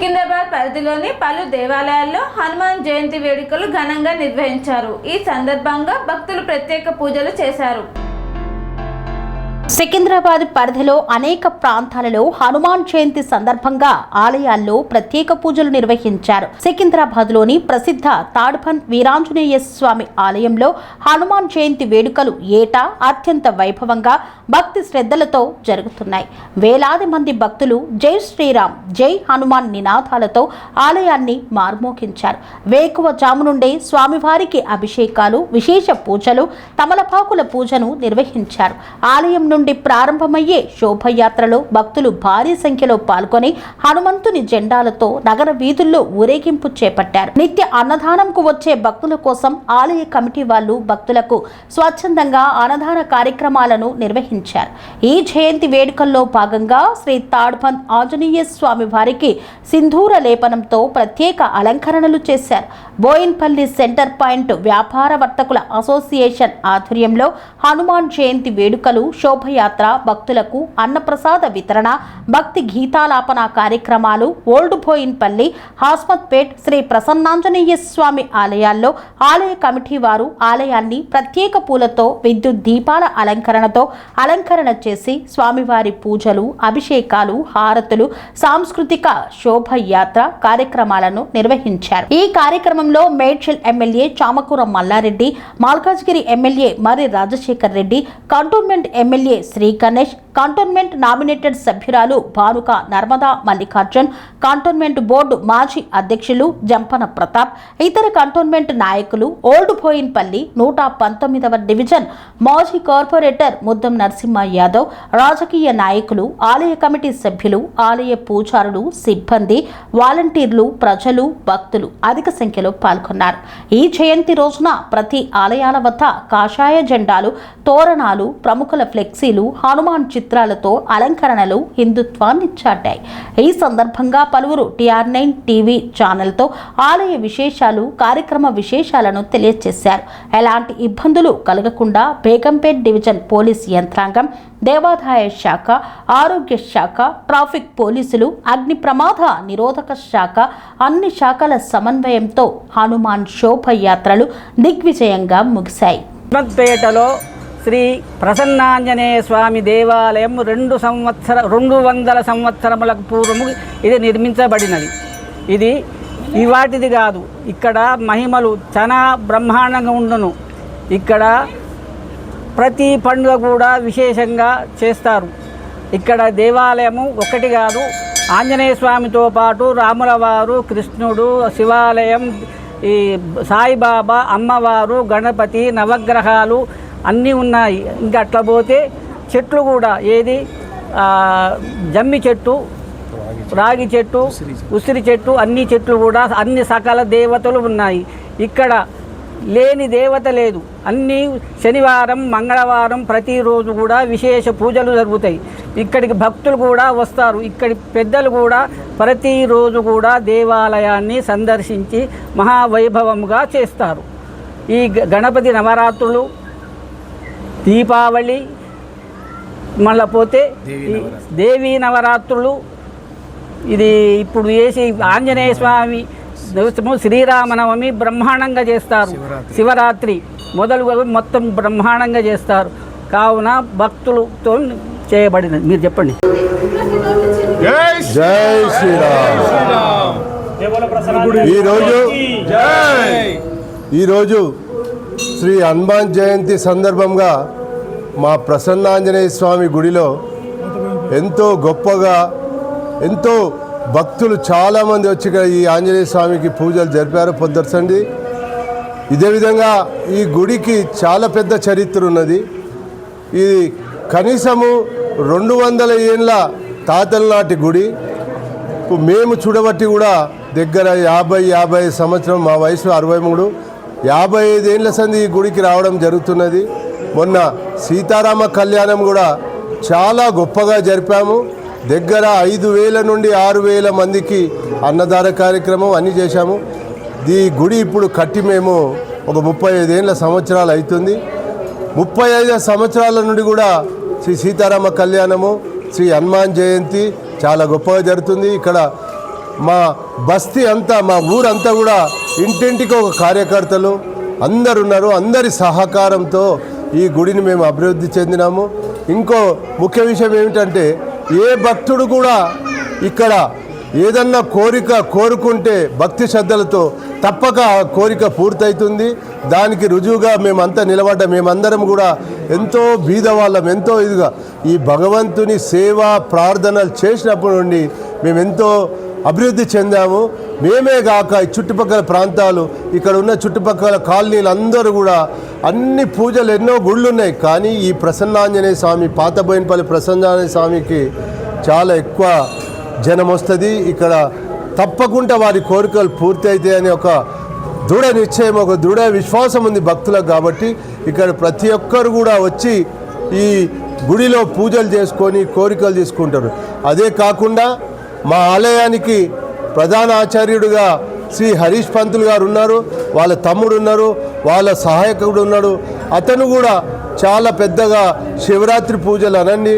సికింద్రాబాద్ పరిధిలోని పలు దేవాలయాల్లో హనుమాన్ జయంతి వేడుకలు ఘనంగా నిర్వహించారు. ఈ సందర్భంగా భక్తులు ప్రత్యేక పూజలు చేశారు. సికింద్రాబాద్ పరిధిలో అనేక ప్రాంతాలలో హనుమాన్ జయంతి సందర్భంగా ఆలయాల్లో ప్రత్యేక పూజలు నిర్వహించారు. సికింద్రాబాద్లోని ప్రసిద్ధ తాడ్పన్ వీరాంజనేయ స్వామి ఆలయంలో హనుమాన్ జయంతి వేడుకలు ఏటా అత్యంత వైభవంగా భక్తి శ్రద్ధలతో జరుగుతున్నాయి. వేలాది మంది భక్తులు జై శ్రీరామ్ జై హనుమాన్ నినాదాలతో ఆలయాన్ని మార్మోగించారు. వేకువజాము నుండే స్వామివారికి అభిషేకాలు, విశేష పూజలు, తమలపాకుల పూజను నిర్వహించారు. ఆలయం నుండి ప్రారంభమయ్యే శోభయాత్రలో భక్తులు భారీ సంఖ్యలో పాల్గొని హనుమంతుని జెండాలతో నగర వీధుల్లో ఊరేగింపు చేపట్టారు. నిత్య అన్నదానంకు వచ్చే భక్తుల కోసం ఆలయ కమిటీ వాళ్ళు భక్తులకు స్వచ్ఛందంగా అన్నదాన కార్యక్రమాలను నిర్వహించారు. ఈ జయంతి వేడుకల్లో భాగంగా శ్రీ తాడ్పన్ ఆంజనేయ స్వామి వారికి సింధూర లేపనంతో ప్రత్యేక అలంకరణలు చేశారు. బోయిన్పల్లి సెంటర్ పాయింట్ వ్యాపార వర్తకుల అసోసియేషన్ ఆధ్వర్యంలో హనుమాన్ జయంతి వేడుకలు, శోభయాత్ర, భక్తులకు అన్నప్రసాద వితరణ, భక్తి గీతాలాపన కార్యక్రమాలు ఓల్డ్ బోయిన్పల్లి, హాస్మత్పేట్ శ్రీ ప్రసన్నాంజనేయ స్వామి ఆలయాల్లో ఆలయ కమిటీ వారు ఆలయాన్ని ప్రత్యేక పూలతో, విద్యుత్ దీపాల అలంకరణ చేసి స్వామివారి పూజలు, అభిషేకాలు, హారతులు, సాంస్కృతిక శోభయాత్ర కార్యక్రమాలను నిర్వహించారు. ఈ కార్యక్రమంలో మేడ్చల్ ఎమ్మెల్యే చామకూర మల్లారెడ్డి, మల్కాజ్గిరి ఎమ్మెల్యే మరి Rajasekhar Reddy, cantonment MLA Shri Ganesh, cantonment nominated సభ్యురాలు భానుక నర్మదా మల్లికార్జున్, కంటోన్మెంట్ బోర్డు మాజీ అధ్యక్షులు జంపన ప్రతాప్, ఇతర కంటోన్మెంట్ నాయకులు, ఓల్డ్ బోయిన్పల్లి 119వ డివిజన్ మాజీ కార్పొరేటర్ ముద్దం నరసింహ యాదవ్, రాజకీయ నాయకులు, ఆలయ కమిటీ సభ్యులు, ఆలయ పూజారులు, సిబ్బంది, వాలంటీర్లు, ప్రజలు, భక్తులు అధిక సంఖ్యలో పాల్గొన్నారు. ఈ జయంతి రోజున ప్రతి ఆలయాల వద్ద కాషాయ జెండాలు, తోరణాలు, ప్రముఖుల ఫ్లెక్సీలు, హనుమాన్ చిత్రాలతో అలంకరణలు హిందుత్వాన్ని చాటాయి. ఈ సందర్భంగా పలువురు TR9 టీవీ ఛానల్తో ఆలయ విశేషాలు, కార్యక్రమ విశేషాలను తెలియజేశారు. ఎలాంటి ఇబ్బందులు కలగకుండా బేగంపేట్ డివిజన్ పోలీస్ యంత్రాంగం, దేవాదాయ శాఖ, ఆరోగ్య శాఖ, ట్రాఫిక్ పోలీసులు, అగ్ని ప్రమాద నిరోధక శాఖ అన్ని శాఖల సమన్వయంతో హనుమాన్ శోభయాత్రలు దిగ్విజయంగా ముగిశాయి. పేటలో శ్రీ ప్రసన్నాంజనేయ స్వామి దేవాలయం 200 సంవత్సరములకు పూర్వము ఇది నిర్మించబడినది. ఇది ఇవాటిది కాదు. ఇక్కడ మహిమలు చాలా బ్రహ్మాండంగా ఉండును. ఇక్కడ ప్రతి పండుగ కూడా విశేషంగా చేస్తారు. ఇక్కడ దేవాలయము ఒకటి కాదు, ఆంజనేయ స్వామితో పాటు రాముల వారు, కృష్ణుడు, శివాలయం, ఈ సాయిబాబా, అమ్మవారు, గణపతి, నవగ్రహాలు అన్నీ ఉన్నాయి. ఇంకా అట్లా పోతే చెట్లు కూడా ఏది జమ్మి చెట్టు, రాగి చెట్టు, ఉసిరి చెట్టు, అన్ని చెట్లు కూడా అన్ని సకల దేవతలు ఉన్నాయి. ఇక్కడ లేని దేవత లేదు. అన్ని శనివారం, మంగళవారం ప్రతిరోజు కూడా విశేష పూజలు జరుగుతాయి. ఇక్కడికి భక్తులు కూడా వస్తారు. ఇక్కడి పెద్దలు కూడా ప్రతిరోజు కూడా దేవాలయాన్ని సందర్శించి మహావైభవంగా చేస్తారు. ఈ గణపతి నవరాత్రులు, దీపావళి, మళ్ళీ పోతే దేవీ నవరాత్రులు, ఇది ఇప్పుడు చేసి ఆంజనేయ స్వామి శ్రీరామనవమి బ్రహ్మాండంగా చేస్తారు. శివరాత్రి మొదలు మొత్తం బ్రహ్మాండంగా చేస్తారు. కావున భక్తులతో చేయబడినది. మీరు చెప్పండి. జై శ్రీరామ్. ఈరోజు శ్రీ హనుమాన్ జయంతి సందర్భంగా మా ప్రసన్నాంజనేయ స్వామి గుడిలో ఎంతో గొప్పగా ఎంతో భక్తులు చాలామంది వచ్చి ఈ ఆంజనేయ స్వామికి పూజలు జరిపారు పొద్దుర్చండి. ఇదే విధంగా ఈ గుడికి చాలా పెద్ద చరిత్ర ఉన్నది. ఇది కనీసము 200 ఏళ్ళ తాతల నాటి గుడి. మేము చూడబట్టి కూడా దగ్గర 50 సంవత్సరం, మా వయసు 63, 55 ఏళ్ళ సంది ఈ గుడికి రావడం జరుగుతున్నది. మొన్న సీతారామ కళ్యాణం కూడా చాలా గొప్పగా జరిపాము. దగ్గర 5,000 నుండి 6,000 మందికి అన్నదాన కార్యక్రమం అన్నీ చేశాము. ఈ గుడి ఇప్పుడు కట్టి మేము ఒక 35 సంవత్సరాలు అవుతుంది. 35 సంవత్సరాల నుండి కూడా శ్రీ సీతారామ కళ్యాణము, శ్రీ హనుమాన్ జయంతి చాలా గొప్పగా జరుగుతుంది. ఇక్కడ మా బస్తీ అంతా, మా ఊరంతా కూడా ఇంటింటికి ఒక కార్యకర్తలు అందరు ఉన్నారు. అందరి సహకారంతో ఈ గుడిని మేము అభివృద్ధి చెందినాము. ఇంకో ముఖ్య విషయం ఏమిటంటే, ఏ భక్తుడు కూడా ఇక్కడ ఏదన్నా కోరుకుంటే భక్తి శ్రద్ధలతో తప్పక ఆ కోరిక పూర్తవుతుంది. దానికి రుజువుగా మేమంతా నిలబడ్డ మేమందరం కూడా ఎంతో బీదవాళ్ళం, ఎంతో ఇదిగా ఈ భగవంతుని సేవ ప్రార్థనలు చేసినప్పటి నుండి మేమెంతో అభివృద్ధి చెందాము. మేమే కాక ఈ చుట్టుపక్కల ప్రాంతాలు, ఇక్కడ ఉన్న చుట్టుపక్కల కాలనీలు అందరూ కూడా అన్ని పూజలు, ఎన్నో గుళ్ళు ఉన్నాయి. కానీ ఈ ప్రసన్నాంజనేయ స్వామి, పాత బోయినపల్లి ప్రసన్నాంజనేయ స్వామికి చాలా ఎక్కువ జనం వస్తుంది. ఇక్కడ తప్పకుండా వారి కోరికలు పూర్తి అవుతాయి అనే ఒక దృఢ నిశ్చయం, ఒక దృఢ విశ్వాసం ఉంది భక్తులకు. కాబట్టి ఇక్కడ ప్రతి ఒక్కరు కూడా వచ్చి ఈ గుడిలో పూజలు చేసుకొని కోరికలు తీసుకుంటారు. అదే కాకుండా మా ఆలయానికి ప్రధాన ఆచార్యుడిగా శ్రీ హరీష్ పంతులు గారు ఉన్నారు, వాళ్ళ తమ్ముడు ఉన్నారు, వాళ్ళ సహాయకుడు ఉన్నాడు. అతను కూడా చాలా పెద్దగా శివరాత్రి పూజలు అనండి,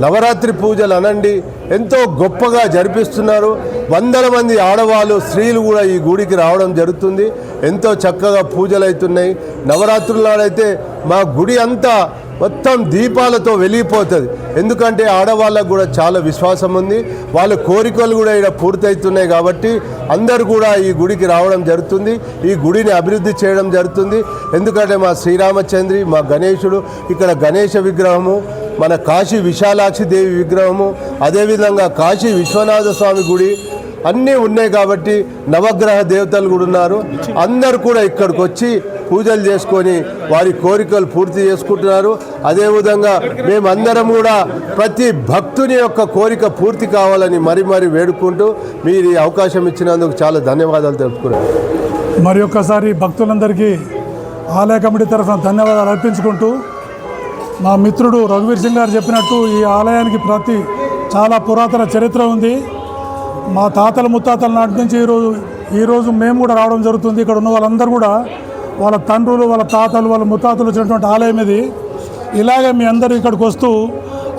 నవరాత్రి పూజలు అనండి ఎంతో గొప్పగా జరిపిస్తున్నారు. వందల మంది ఆడవాళ్ళు, స్త్రీలు కూడా ఈ గుడికి రావడం జరుగుతుంది. ఎంతో చక్కగా పూజలు అవుతున్నాయి. నవరాత్రుల నాడైతే మా గుడి అంతా మొత్తం దీపాలతో వెలిగిపోతుంది. ఎందుకంటే ఆడవాళ్ళకు కూడా చాలా విశ్వాసం ఉంది, వాళ్ళ కోరికలు కూడా ఇక్కడ పూర్తవుతున్నాయి. కాబట్టి అందరూ కూడా ఈ గుడికి రావడం జరుగుతుంది, ఈ గుడిని అభివృద్ధి చేయడం జరుగుతుంది. ఎందుకంటే మా శ్రీరామచంద్రి, మా గణేశుడు, ఇక్కడ గణేశ విగ్రహము, మన కాశీ విశాలాక్షి దేవి విగ్రహము, అదేవిధంగా కాశీ విశ్వనాథ స్వామి గుడి అన్నీ ఉన్నాయి. కాబట్టి నవగ్రహ దేవతలు కూడా ఉన్నారు. అందరు కూడా ఇక్కడికి వచ్చి పూజలు చేసుకొని వారి కోరికలు పూర్తి చేసుకుంటున్నారు. అదేవిధంగా మేమందరం కూడా ప్రతి భక్తుని యొక్క కోరిక పూర్తి కావాలని మరీ వేడుకుంటూ మీరు ఈ అవకాశం ఇచ్చినందుకు చాలా ధన్యవాదాలు తెలుపుకున్నాను. మరి ఒక్కసారి భక్తులందరికీ ఆలయ కమిటీ తరఫున ధన్యవాదాలు అర్పించుకుంటూ, మా మిత్రుడు రఘువీర్ సింగ్ గారు చెప్పినట్టు ఈ ఆలయానికి చాలా పురాతన చరిత్ర ఉంది. మా తాతల ముత్తాతల నాటి నుంచి ఈరోజు మేము కూడా రావడం జరుగుతుంది. ఇక్కడ ఉన్న వాళ్ళందరూ కూడా వాళ్ళ తండ్రులు, వాళ్ళ తాతలు, వాళ్ళ ముత్తాతలు వచ్చినటువంటి ఆలయం ఇది. ఇలాగే మీ అందరూ ఇక్కడికి వస్తూ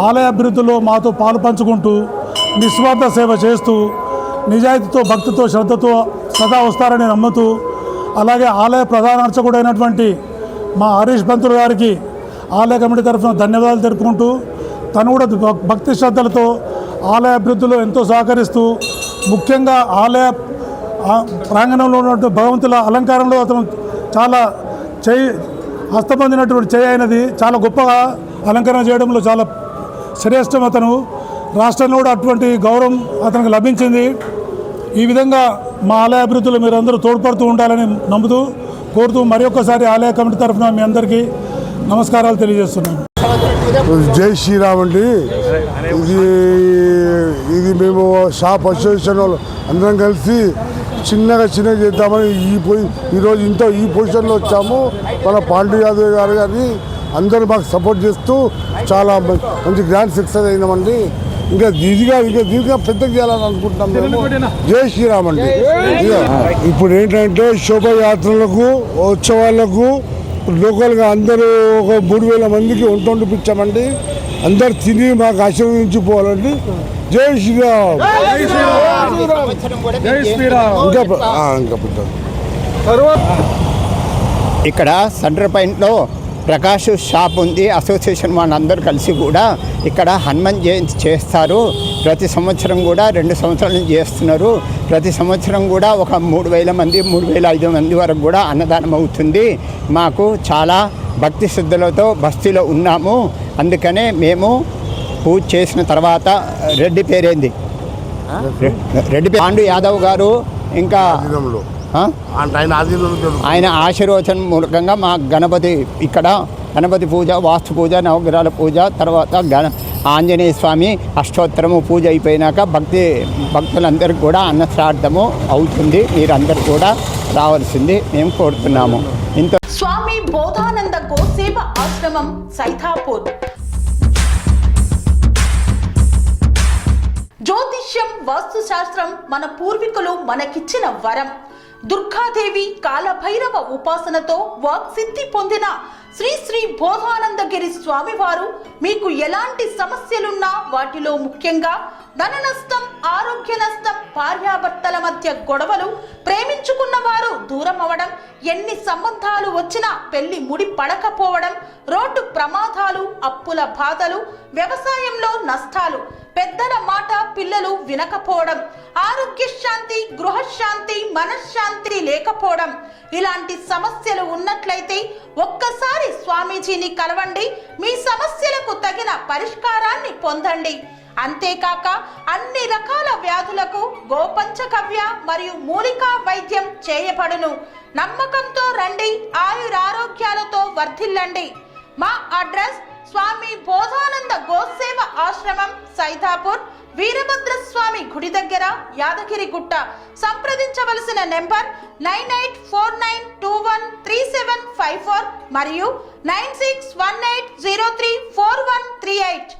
ఆలయ అభివృద్ధిలో మాతో పాలు పంచుకుంటూ నిస్వార్థ సేవ చేస్తూ నిజాయితీతో, భక్తితో, శ్రద్ధతో సదా వస్తారని నమ్ముతూ, అలాగే ఆలయ ప్రధాన అర్చకుడైనటువంటి మా హరీష్ పంతులు గారికి ఆలయ కమిటీ తరఫున ధన్యవాదాలు తెలుపుకుంటూ, తను కూడా భక్తి శ్రద్ధలతో ఆలయ అభివృద్ధిలో ఎంతో సహకరిస్తూ, ముఖ్యంగా ఆలయ ప్రాంగణంలో ఉన్నటువంటి భగవంతుల అలంకారంలో అతను చాలా హస్తపొందినటువంటి చేయి అయినది. చాలా గొప్పగా అలంకరణ చేయడంలో చాలా శ్రేష్టం. అతను రాష్ట్రంలో కూడా అటువంటి గౌరవం అతనికి లభించింది. ఈ విధంగా మా ఆలయ అభివృద్ధిలో మీరు అందరూ తోడ్పడుతూ ఉండాలని నమ్ముతూ కోరుతూ మరి ఒక్కసారి ఆలయ కమిటీ తరఫున మీ అందరికీ నమస్కారాలు తెలియజేస్తున్నాను. జై శ్రీరామ్ అండి. ఇది మేము షాప్ అసోసియేషన్ వాళ్ళు అందరం కలిసి చిన్నగా చేద్దామని ఈరోజు ఈ పొజిషన్లో వచ్చాము. మన పాండు యాదవ్ గారు కానీ అందరూ మాకు సపోర్ట్ చేస్తూ చాలా మంచి గ్రాండ్ సక్సెస్ అయినామండి. ఇంకా దీనిగా పెద్దగా చేయాలని అనుకుంటున్నాం మేము. జై శ్రీరామ్ అండి. ఇప్పుడు ఏంటంటే శోభయాత్రలకు, ఉత్సవాలకు లోకల్గా అందరూ ఒక 3,000 మందికి వంట వండిపించామండి. అందరు తిని మాకు ఆశీర్వదించిపోవాలండి. జై శ్రీరామ్. ఇక్కడ సెంటర్ పాయింట్లో ప్రకాష్ షాప్ ఉంది. అసోసియేషన్ వాళ్ళందరూ కలిసి కూడా ఇక్కడ హనుమాన్ జయంతి చేస్తారు. ప్రతి సంవత్సరం కూడా 2 సంవత్సరాల నుంచి చేస్తున్నారు. ప్రతి సంవత్సరం కూడా ఒక 3,000 మంది, 3,500 మంది వరకు కూడా అన్నదానం అవుతుంది. మాకు చాలా భక్తి శ్రద్ధలతో బస్తీలో ఉన్నాము. అందుకనే మేము పూజ చేసిన తర్వాత రెడ్డి పేరేంది, పాండు యాదవ్ గారు ఇంకా ఆయన ఆశీర్వచనం మూలకంగా మా ఇక్కడ గణపతి పూజ, వాస్తు పూజ, నవగ్రహాల పూజ, తర్వాత ఆంజనేయ స్వామి అష్టోత్తరము పూజ అయిపోయినాక భక్తులందరికీ కూడా అన్నశ్రాద్ధము అవుతుంది. మీరందరూ కూడా రావాల్సింది మేము కోరుతున్నాము. ఇంత స్వామి బోధానంద గోసేవ ఆశ్రమం, సైథాపూర్. జ్యోతిష్యం, వాస్తుశాస్త్రం మన పూర్వీకులు మనకిచ్చిన వరం. దుర్గాదేవి, కాలభైరవ ఉపాసనతో వాక్సిద్ధి పొందిన శ్రీ శ్రీ బోధానందగిరి స్వామివారు మీకు ఎలాంటి సమస్యలున్నా వాటిలో ముఖ్యంగా ధన నష్టం, ఆరోగ్య నష్టం, భార్యాభర్తల మధ్య గొడవలు, ప్రేమించుకున్న వారు దూరం అవడం, ఎన్ని సంబంధాలు వచ్చినా పెళ్లి ముడి పడకపోవడం, రోడ్డు ప్రమాదాలు, అప్పుల బాధలు, వ్యవసాయంలో నష్టాలు, పెద్దల మాట పిల్లలు వినకపోవడం, ఆరోగ్య శాంతి, గృహశాంతి, మనశ్శాంతి లేకపోవడం, ఇలాంటి సమస్యలు ఉన్నట్లయితే ఒక్కసారి స్వామీజీని కలవండి. మీ సమస్యలకు తగిన పరిష్కారాన్ని పొందండి. అంతేకాక అన్ని రకాల వ్యాధులకు గోపంచకవ్య మరియు మూలికా వైద్యం చేయబడును. నమ్మకంతో రండి, ఆయురారోగ్యాలతో వర్ధిల్లండి. మా అడ్రస్ స్వామి బోధానంద గోసేవ ఆశ్రమం, సైదాపూర్, వీరభద్రస్వామి గుడి దగ్గర, యాదగిరిగుట్ట. సంప్రదించవలసిన నెంబర్ 9849213754 మరియు 9618034138.